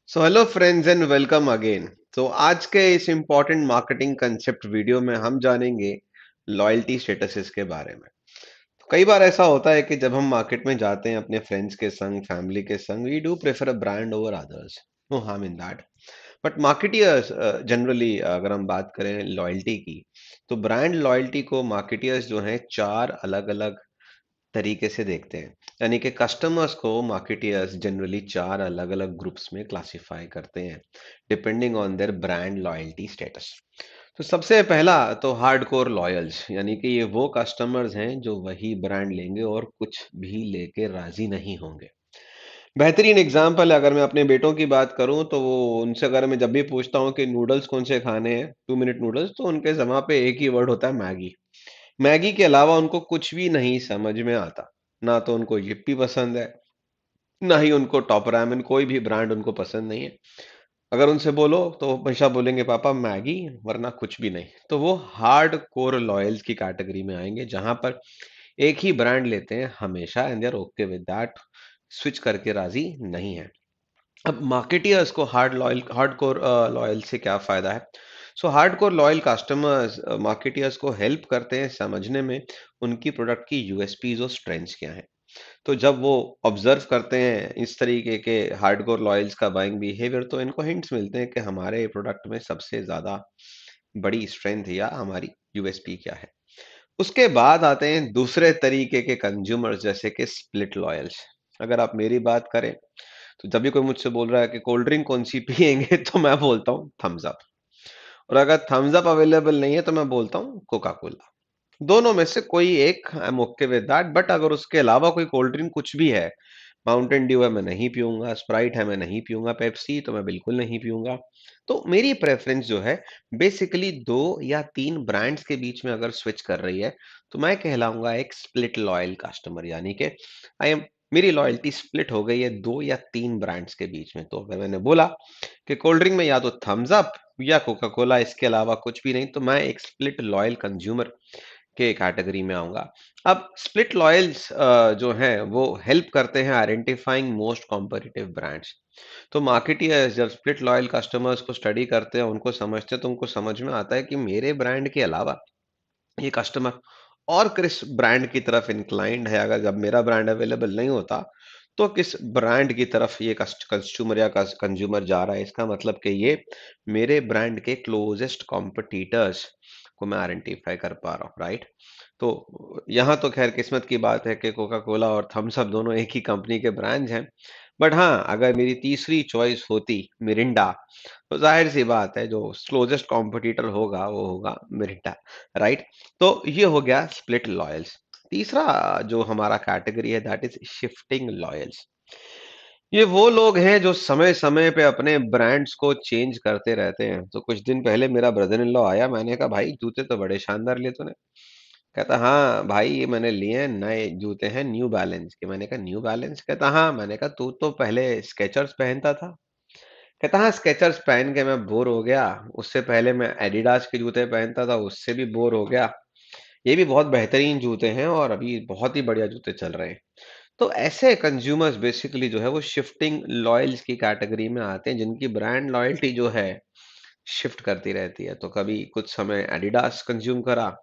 So hello friends and welcome again. तो आज के इस इम्पोर्टेंट मार्केटिंग कंसेप्ट वीडियो में हम जानेंगे लॉयल्टी स्टेटसेस के बारे में। तो कई बार ऐसा होता है कि जब हम मार्केट में जाते हैं अपने फ्रेंड्स के संग, फैमिली के संग, we do prefer a brand over others. No harm in that. But marketeers generally अगर हम बात करें लॉयल्टी की, तो ब्रांड लॉयल्टी को मार्केटियर्स जो हैं चार अलग अलग तरीके से देखते हैं। यानी कि कस्टमर्स को मार्केटियर्स जनरली चार अलग अलग ग्रुप्स में क्लासिफाई करते हैं depending on their brand loyalty status. तो सबसे पहला तो हार्डकोर लॉयल्स, यानी कि ये वो कस्टमर्स हैं जो वही ब्रांड लेंगे और कुछ भी लेके राजी नहीं होंगे। बेहतरीन एग्जाम्पल अगर मैं अपने बेटों की बात करूं तो वो उनसे अगर मैं जब भी पूछता हूं कि नूडल्स कौन से खाने हैं, 2 मिनट नूडल्स, तो उनके जमा पे एक ही वर्ड होता है, मैगी। मैगी के अलावा उनको कुछ भी नहीं समझ में आता। ना तो उनको यिप्पी पसंद है, ना ही उनको टॉप रैमन, कोई भी ब्रांड उनको पसंद नहीं है। अगर उनसे बोलो तो वो हमेशा बोलेंगे पापा मैगी, वरना कुछ भी नहीं। तो वो हार्ड कोर लॉयल्स की कैटेगरी में आएंगे, जहां पर एक ही ब्रांड लेते हैं हमेशा and they are okay with that, switch करके राजी नहीं है। अब मार्केटियर्स को हार्ड कोर लॉयल से क्या फायदा है? So hard core loyal customers marketeers को हेल्प करते हैं समझने में उनकी प्रोडक्ट की यूएसपीज और स्ट्रेंथ्स क्या हैं। तो जब वो ऑब्जर्व करते हैं इस तरीके के हार्डकोर लॉयल्स का बाइंग बिहेवियर, तो इनको हिंट्स मिलते हैं कि हमारे प्रोडक्ट में सबसे ज्यादा बड़ी स्ट्रेंथ या हमारी यूएसपी क्या है। उसके बाद आते हैं दूसरे तरीके के कंज्यूमर्स, जैसे कि स्प्लिट लॉयल्स। अगर आप मेरी बात करें तो जब भी कोई मुझसे बोल रहा है कि कोल्ड ड्रिंक कौन सी पियेंगे तो मैं बोलता हूँ थम्स अप। और अगर थम्स अप अवेलेबल नहीं है तो मैं बोलता हूँ कोका कोला। दोनों में से कोई एक, I am okay with that. But अगर उसके अलावा कोई कोल्ड ड्रिंक कुछ भी है, माउंटेन ड्यू है मैं नहीं पीऊंगा, स्प्राइट है मैं नहीं पीऊंगा, पेप्सी तो मैं बिल्कुल नहीं पीऊंगा। तो मेरी प्रेफरेंस जो है बेसिकली दो या तीन ब्रांड्स के बीच में अगर स्विच कर रही है, तो मैं कहलाऊंगा एक स्प्लिट लॉयल कस्टमर। यानी कि आई एम मेरी लॉयल्टी स्प्लिट हो गई है दो या तीन ब्रांड्स के बीच में। तो अगर मैंने बोला कि कोल्ड ड्रिंक में या तो थम्स अप या कोका कोला, इसके अलावा कुछ भी नहीं, तो मैं एक स्प्लिट लॉयल कंज्यूमर के कैटेगरी में आऊंगा। अब स्प्लिट लॉयल्स जो हैं वो हेल्प करते हैं आइडेंटिफाइंग मोस्ट कॉम्पिटिटिव ब्रांड्स। तो मार्केटियर्स जब स्प्लिट लॉयल कस्टमर्स को स्टडी करते हैं, उनको समझते हैं, तो उनको समझ में आता है कि मेरे ब्रांड के अलावा ये कस्टमर और किस ब्रांड की तरफ इंक्लाइंड है। अगर जब मेरा ब्रांड अवेलेबल नहीं होता तो किस ब्रांड की तरफ ये कंज्यूमर या कंज्यूमर जा रहा है, इसका मतलब कि ये मेरे ब्रांड के क्लोजेस्ट कॉम्पिटिटर्स को मैं आइडेंटिफाई कर पा रहा हूँ, राइट। तो यहाँ तो खैर किस्मत की बात है कि कोका कोला और थम्स अप दोनों एक ही कंपनी के ब्रांड्स हैं। बट हाँ, अगर मेरी तीसरी चॉइस होती मिरिंडा, तो जाहिर सी बात है जो क्लोजेस्ट कॉम्पिटिटर होगा वो होगा मिरिंडा, राइट। तो ये हो गया स्प्लिट लॉयल्स। तीसरा जो हमारा कैटेगरी है दैट इज शिफ्टिंग लॉयल्स। ये वो लोग हैं जो समय समय पे अपने ब्रांड्स को चेंज करते रहते हैं। तो कुछ दिन पहले मेरा ब्रदर इन लॉ आया, मैंने कहा भाई जूते तो बड़े शानदार लिए तूने। कहता हाँ भाई, ये मैंने लिए हैं, नए जूते हैं न्यू बैलेंस के। मैंने कहा न्यू बैलेंस? कहता हाँ। मैंने कहा तू तो पहले स्केचर्स पहनता था। कहता हाँ, स्केचर्स पहन के मैं बोर हो गया। उससे पहले मैं एडिडास के जूते पहनता था, उससे भी बोर हो गया। ये भी बहुत बेहतरीन जूते हैं और अभी बहुत ही बढ़िया जूते चल रहे हैं। तो ऐसे कंज्यूमर्स बेसिकली जो है वो शिफ्टिंग लॉयल्स की कैटेगरी में आते हैं, जिनकी ब्रांड लॉयल्टी जो है शिफ्ट करती रहती है। तो कभी कुछ समय एडिडास कंज्यूम करा,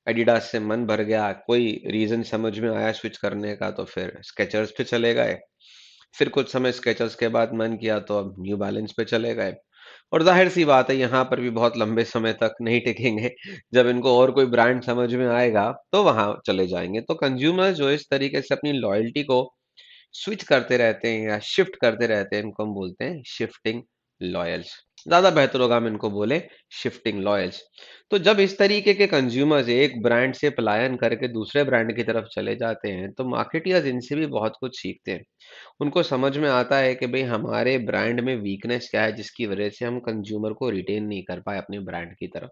एडिडास से मन भर गया, कोई रीजन समझ में आया स्विच करने का, तो फिर स्केचर्स पे चले गए। फिर कुछ समय स्केचर्स के बाद मन किया तो अब न्यू बैलेंस पे चले गए। और जाहिर सी बात है यहाँ पर भी बहुत लंबे समय तक नहीं टिकेंगे। जब इनको और कोई ब्रांड समझ में आएगा तो वहां चले जाएंगे। तो कंज्यूमर्स जो इस तरीके से अपनी लॉयल्टी को स्विच करते रहते हैं या शिफ्ट करते रहते हैं, इनको हम बोलते हैं शिफ्टिंग लॉयल्स। ज्यादा बेहतर होगा हम इनको बोले शिफ्टिंग लॉयल्स। तो जब इस तरीके के कंज्यूमर्स एक ब्रांड से पलायन करके दूसरे ब्रांड की तरफ चले जाते हैं, तो मार्केटियर्स इनसे भी बहुत कुछ सीखते हैं। उनको समझ में आता है कि भाई हमारे ब्रांड में वीकनेस क्या है, जिसकी वजह से हम कंज्यूमर को रिटेन नहीं कर पाए अपने ब्रांड की तरफ।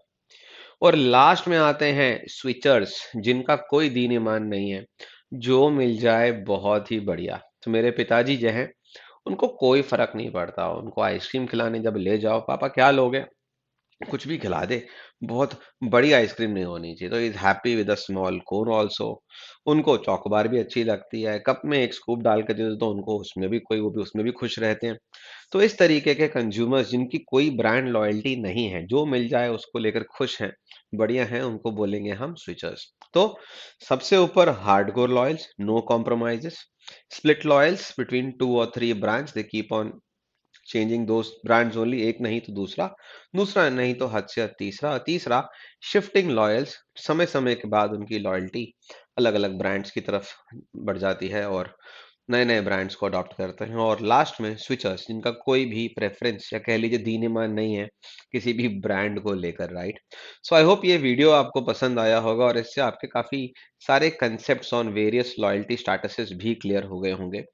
और लास्ट में आते हैं स्विचर्स, जिनका कोई दीन ईमान नहीं है, जो मिल जाए बहुत ही बढ़िया। तो मेरे पिताजी जो हैं, उनको कोई फर्क नहीं पड़ता। उनको आइसक्रीम खिलाने जब ले जाओ, पापा क्या लोगे? कुछ भी खिला दे, बहुत बड़ी आइसक्रीम नहीं होनी चाहिए। तो he is happy with a small cone also. उनको चॉकोबार भी अच्छी लगती है, कप में एक स्कूप डाल के दे दो तो उनको उसमें भी वो भी उसमें भी खुश रहते हैं। तो इस तरीके के कंज्यूमर्स जिनकी कोई ब्रांड लॉयल्टी नहीं है, जो मिल जाए उसको लेकर खुश हैं, बढ़िया हैं, उनको बोलेंगे हम स्विचर्स। तो सबसे ऊपर hardcore loyals, no compromises, split loyals between 2 और 3 brands, they keep on changing those brands only, एक नहीं तो दूसरा, दूसरा नहीं तो हद से हद तीसरा, और तीसरा शिफ्टिंग लॉयल्स, समय समय के बाद उनकी लॉयल्टी अलग अलग ब्रांड्स की तरफ बढ़ जाती है और नए नए ब्रांड्स को अडॉप्ट करते हैं। और लास्ट में स्विचर्स जिनका कोई भी प्रेफरेंस या कह लीजिए दीन ईमान नहीं है किसी भी ब्रांड को लेकर, राइट। सो आई होप ये वीडियो आपको पसंद आया होगा और इससे आपके काफी सारे concepts on various loyalty statuses भी क्लियर हो गए होंगे।